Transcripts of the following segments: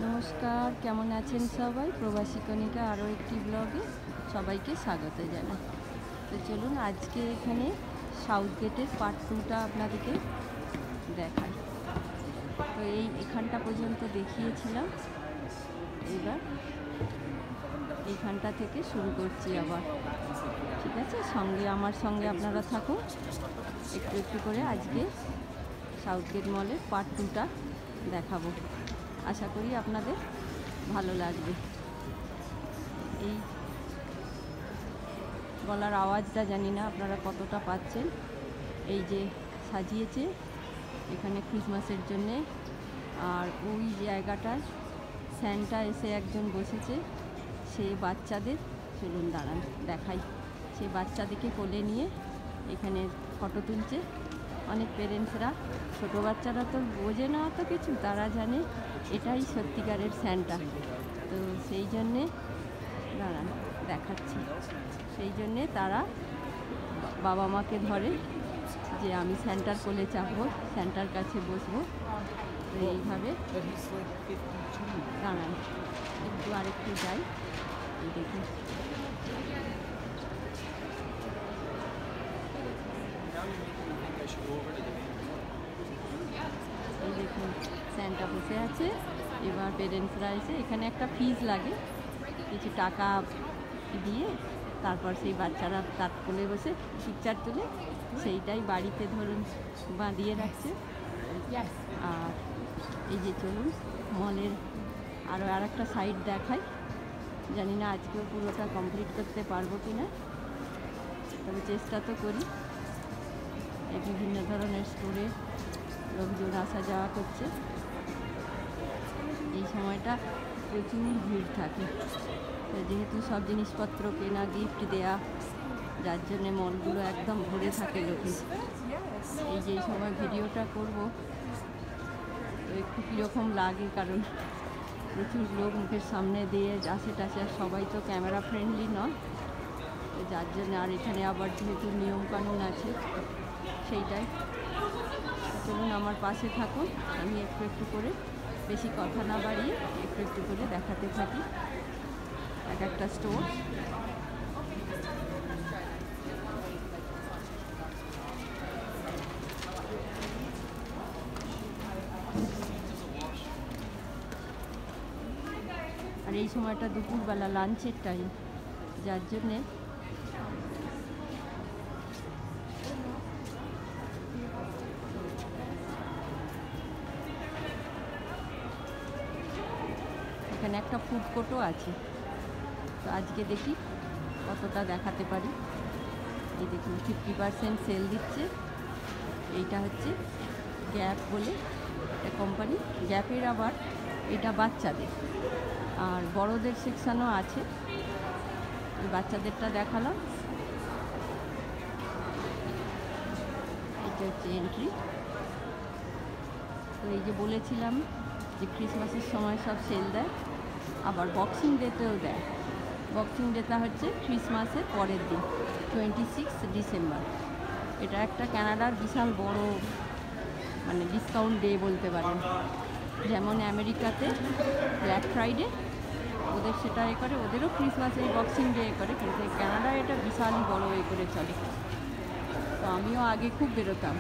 নমস্কার, কেমন আছেন সবাই? প্রবাসী কণিকা আরও একটি ব্লগে সবাইকে স্বাগত জানাই। তো চলুন আজকে এখানে সাউথ গেটের পার্ট 2টা আপনাদেরকে দেখাই। তো এখানটা পর্যন্ত দেখিয়েছিলাম, এবার এইখানটা থেকে শুরু করছি আবার। ঠিক আছে, আমার সঙ্গে আপনারা থাকুন, একটু একটু করে আজকে সাউথ গেট মলের পার্ট 2টা দেখাবো। আশা করি আপনাদের ভালো লাগবে। এই গলার আওয়াজটা জানি না আপনারা কতটা পাচ্ছেন। এই যে সাজিয়েছে এখানে ক্রিসমাসের জন্যে, আর ওই জায়গাটায় স্যান্টা এসে একজন বসেছে, সে বাচ্চাদের, চলুন দাঁড়ান দেখাই, সে বাচ্চাদেরকে কোলে নিয়ে এখানে ফটো তুলছে। অনেক পেরেন্টসরা, ছোটো বাচ্চারা তো বোঝে না অত কিছু, তারা জানে এটাই সত্যিকারের স্যান্টা। তো সেই জন্যে দাঁড়ান দেখাচ্ছি, সেই জন্যে তারা বাবা মাকে ধরে যে আমি স্যান্টার কোলে চাপবো, স্যান্টার কাছে বসবো। তো এইভাবে দাঁড়ান একটু আরেকটু যাই, এই দেখুন এই দেখুন স্যান্টা বসে আছে। এবার পেরেন্টসরা এসে, এখানে একটা ফিজ লাগে, কিছু টাকা দিয়ে তারপর সেই বাচ্চারা তার কোলে বসে পিকচার তুলে সেইটাই বাড়িতে ধরুন বাঁধিয়ে রাখছে। আর এই যে চলুন মলের আরও আরেকটা সাইড দেখাই, জানি না আজকেও পুরোটা কমপ্লিট করতে পারবো কি না, তবে চেষ্টা তো করি। এই বিভিন্ন ধরনের স্টোরে লোকজন আসা যাওয়া করছে, এই সময়টা প্রচুর ভিড় থাকে, যেহেতু সব জিনিসপত্র কেনা, গিফট দেয়া, যার জন্যে মলগুলো একদম ভরে থাকে লোকে। এই যে সময় ভিডিওটা করব তো একটু কীরকম লাগে, কারণ প্রচুর লোক মুখের সামনে দিয়ে আসে টাসে, আর সবাই তো ক্যামেরা ফ্রেন্ডলি নয়, যার জন্য। আর এখানে আবার যেহেতু নিয়মকানুন আছে সেইটাই। চলুন আমার পাশে থাকুন, আমি একটু একটু করে, বেশি কথা না বাড়িয়ে একটু একটু করে দেখাতে থাকি এক একটা স্টোর। আর এই সময়টা দুপুরবেলা লাঞ্চের টাইম, যার জন্যে এখানে একটা ফুড কোর্টও আছে। তো আজকে দেখি কতটা দেখাতে পারি। এই দেখুন 50% সেল দিচ্ছে। এইটা হচ্ছে গ্যাপ বলে একটা কোম্পানি, গ্যাপের আবার এটা বাচ্চাদের, আর বড়দের সেকশানও আছে। বাচ্চাদেরটা দেখালাম, এটা হচ্ছে এন্ট্রি। তো এই যে বলেছিলাম যে ক্রিসমাসের সময় সব সেল দেয়, আবার বক্সিং ডেতেও দেয়। বক্সিং ডেটা হচ্ছে ক্রিসমাসের পরের দিন, 26 ডিসেম্বর। এটা একটা কানাডার বিশাল বড় মানে ডিসকাউন্ট ডে বলতে পারেন। যেমন আমেরিকাতে ব্ল্যাক ফ্রাইডে, ওদের সেটা এ করে, ওদেরও ক্রিসমাসে বক্সিং ডে করে, কিন্তু কানাডায় এটা বিশালই বড় এ করে চলে। তো আমিও আগে খুব বেরোতাম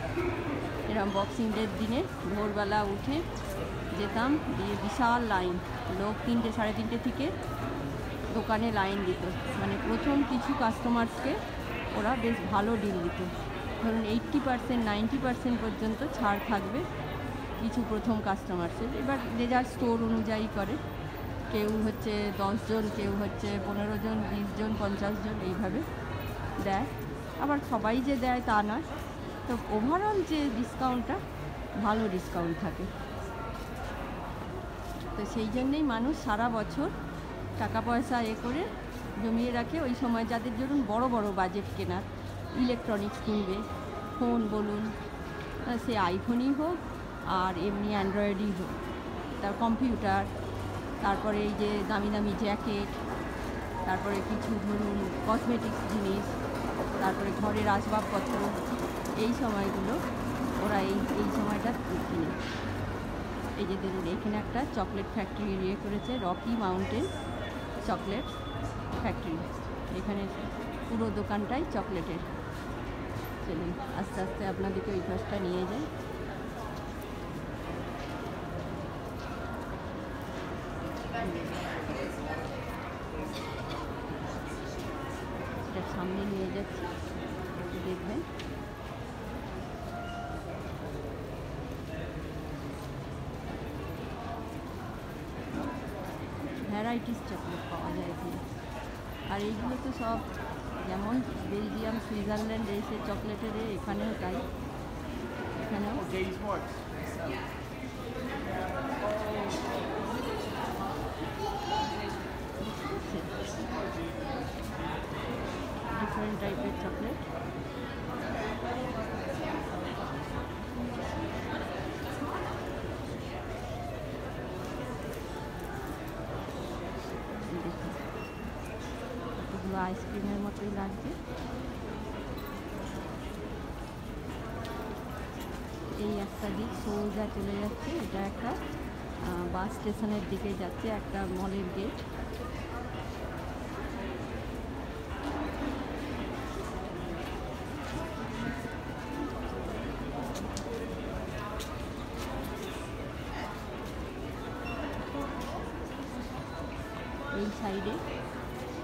এরকম বক্সিং ডের দিনে, ভোরবেলা উঠে যেতাম, দিয়ে বিশাল লাইন, লোক 3টে সাড়ে 3টে থেকে দোকানে লাইন দিত। মানে প্রথম কিছু কাস্টমার্সকে ওরা বেশ ভালো ডিল দিত, ধরুন 80% 90% পর্যন্ত ছাড় থাকবে কিছু প্রথম কাস্টমার্সের। এবার যে যার স্টোর অনুযায়ী করে, কেউ হচ্ছে 10 জন, কেউ হচ্ছে 15 জন, 20 জন, 50 জন এইভাবে দেয়। আবার সবাই যে দেয় তা নয়, তো ওভারঅল যে ডিসকাউন্টটা, ভালো ডিসকাউন্ট থাকে। তো সেই জন্যেই মানুষ সারা বছর টাকা পয়সা করে জমিয়ে রাখে ওই সময়, যাদের ধরুন বড় বড় বাজেট কেনার, ইলেকট্রনিক্স কিনবে, ফোন বলুন, সে আইফোনই হোক আর এমনি অ্যান্ড্রয়েডই হোক, তার কম্পিউটার, তারপরে এই যে দামি দামি জ্যাকেট, তারপরে কিছু ধরুন কসমেটিক্স জিনিস, তারপরে ঘরের আসবাবপত্র, এই সময়গুলো ওরা এই সময়টা কিনে। এই যে ধরুন এখানে একটা চকলেট ফ্যাক্টরি ইয়ে করেছে, রকি মাউন্টেন চকলেট ফ্যাক্টরি। এখানে পুরো দোকানটাই চকলেটের। চলুন আস্তে আস্তে আপনাদেরকে ওই পাশটা নিয়ে যাই। এটার সামনে নিয়ে যাচ্ছি, একটু দেখবেন। ভ্যারাইটিস চকলেট পাওয়া যায় এখানে। আর এইগুলো তো সব যেমন বেলজিয়াম, সুইজারল্যান্ড এসে চকলেটের, এখানেও তাই। এখানেও ডিফারেন্ট টাইপের চকলেট। এগুলো আইসক্রিমের মতোই লাগছে। এই একটা দিক সোজা চলে যাচ্ছে, এটা একটা বাস স্টেশনের দিকে যাচ্ছে, একটা মলের গেট। এই সাইডে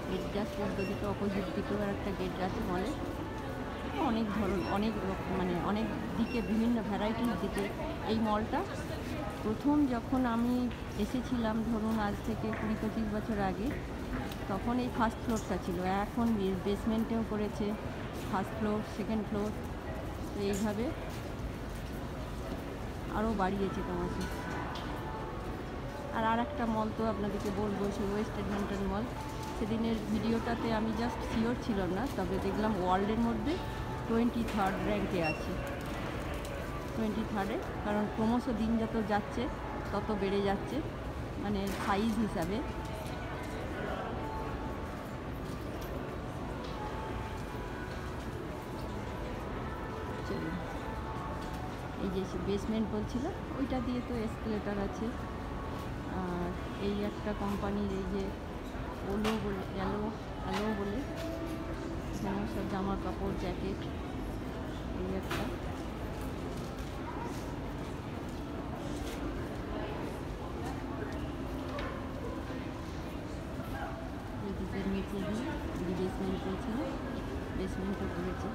গেট জাস্ট উল্টো দিকে অপোজিট দিকেও আর একটা গেট আছে মলের। অনেক অনেক মানে অনেক দিকে বিভিন্ন ভ্যারাইটির দিকে এই মলটা। প্রথম যখন আমি এসেছিলাম ধরুন আজ থেকে 20-25 বছর আগে, তখন এই ফার্স্ট ফ্লোরটা ছিল। এখন বেসমেন্টেও করেছে, ফার্স্ট ফ্লোর, সেকেন্ড ফ্লোর, তো এইভাবে আরও বাড়িয়েছে ক্রমশ। আর একটা মল তো আপনাদেরকে বলবো, সে ওয়েস্ট এডমন্টন মল। সেদিনের ভিডিওটাতে আমি জাস্ট শিওর ছিলাম না, তবে দেখলাম ওয়ার্ল্ডের মধ্যে 23rd র্যাঙ্কে আছে। 23rd, কারণ ক্রমশ দিন যত যাচ্ছে তত বেড়ে যাচ্ছে, মানে সাইজ হিসাবে। এই যে বেসমেন্ট বলছিল, ওইটা দিয়ে তো এসকেলেটার আছে। আর এই একটা কোম্পানির, এই যে ওলো বলে, অ্যালো বলে, এখানেও সব জামা কাপড়, জ্যাকেট। এই একটা এদিকের নিচে দিয়ে বেসমেন্ট করেছিল, বেসমেন্টও করেছে।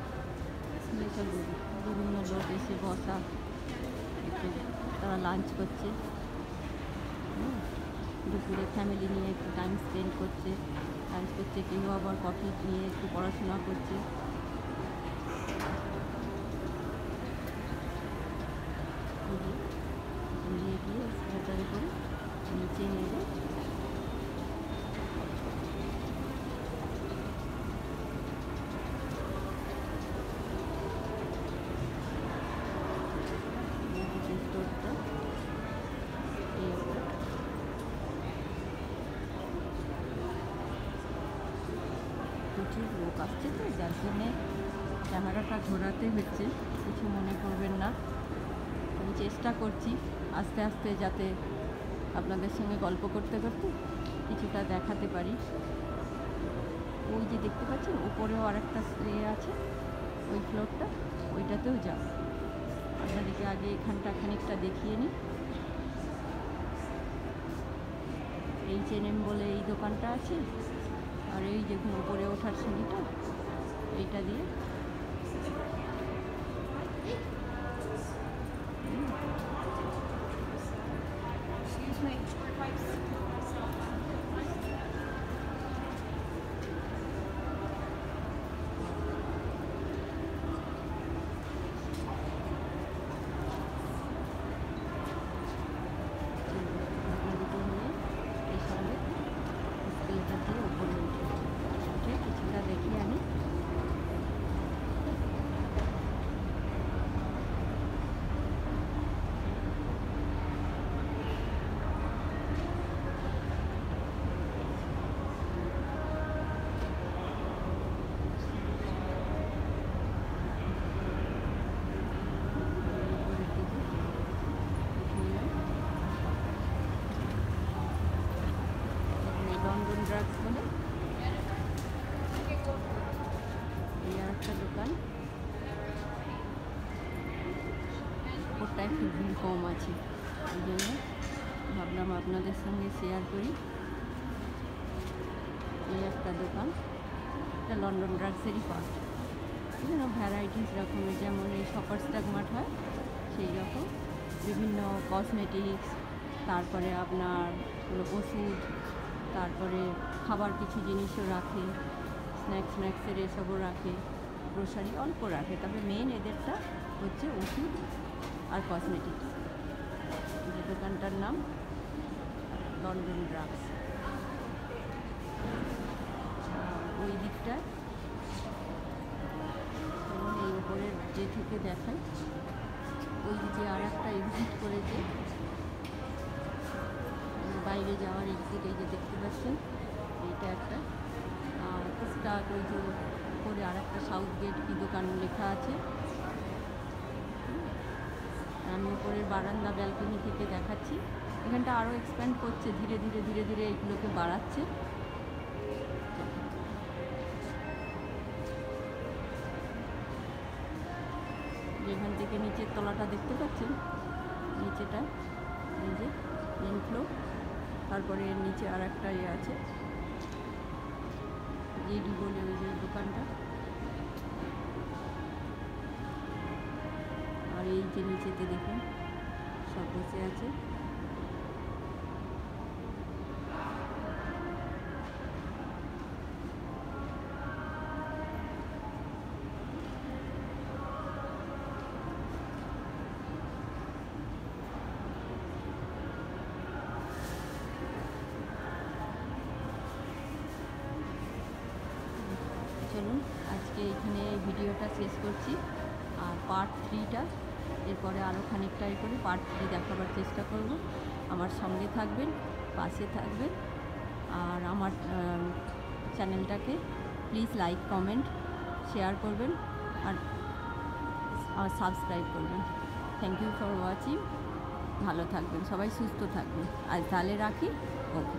সব বিভিন্ন লোক এসে বসা, একটু তারা লাঞ্চ করছে, দুপুরে ফ্যামিলি নিয়ে একটু টাইম স্পেন্ড করছে, লাঞ্চ করছে। কেউ আবার কফি নিয়ে একটু পড়াশোনা করছে। নিয়ে গিয়ে স্কেটারে করে নিচে নেবে। স্টোরটা এই প্রচুর লোক আসছে, তো যার জন্যে ক্যামেরাটা ঘোরাতে হচ্ছে, কিছু মনে করবেন না। আমি চেষ্টা করছি আস্তে আস্তে যাতে আপনাদের সঙ্গে গল্প করতে করতে কিছুটা দেখাতে পারি। ওই যে দেখতে পাচ্ছেন উপরেও আরেকটা আছে, ওই ফ্লোরটা, ওইটাতেও যাও। আপনাদেরকে আগে এখানটা খানিকটা দেখিয়ে নিই। H&M বলে এই দোকানটা আছে, আর এই যে উপরে ওঠার সিঁড়িটা, এইটা দিয়ে ড্রাগস বলে। এই আর একটা দোকান, ওটা একটু ভিড় কম আছে, ওই জন্য ভাবলাম আপনাদের সঙ্গে শেয়ার করি। এই একটা দোকান, এটা লন্ডন ড্রাগসেরই পার্ট। বিভিন্ন ভ্যারাইটিস রকমের, যেমন এই শপার্স স্ট্যাগ মার্ট হয় সেই রকম বিভিন্ন কসমেটিক্স, তারপরে আপনার ওষুধ, তারপরে খাবার কিছু জিনিসও রাখে, স্ন্যাক্সের এসবও রাখে, গ্রোসারি অল্প রাখে, তবে মেন এদেরটা হচ্ছে ওষুধ আর কসমেটিক্স। যে দোকানটার নাম লন্ডন ড্রাগস। ওই দিকটায় এবং এই উপরের যে থেকে দেখায়, ওই দিকে আর একটা এক্সিট করেছে, বাইরে যাওয়ার এক্সিট, এই যে দেখতে পাচ্ছেন এইটা একটা। আর স্টার্ট ওই যে উপরে আর একটা সাউথ গেট কি দোকান লেখা আছে। আমি উপরের বারান্দা ব্যালকনি থেকে দেখাচ্ছি। এখানটা আরও এক্সপ্যান্ড করছে, ধীরে ধীরে এইগুলোকে বাড়াচ্ছে। যেখান থেকে নিচের তলাটা দেখতে পাচ্ছেন, নিচেটা এই যে মেন ফ্লোর, তারপরে এর নিচে আর একটা ইয়ে আছে জিডি বলে ওই যে দোকানটা, আর এই যে নিচেতে দেখুন সব বসে আছে। চলুন আজকে এখানে ভিডিওটা শেষ করছি, আর পার্ট 3টা এরপরে আরও খানিকটা করে পার্ট 3 দেখাবার চেষ্টা করব। আমার সঙ্গে থাকবেন, পাশে থাকবেন, আর আমার চ্যানেলটাকে প্লিজ লাইক, কমেন্ট, শেয়ার করবেন আর সাবস্ক্রাইব করবেন। Thank you for watching. ভালো থাকবেন সবাই, সুস্থ থাকবেন। আজ তাহলে রাখি। ওকে।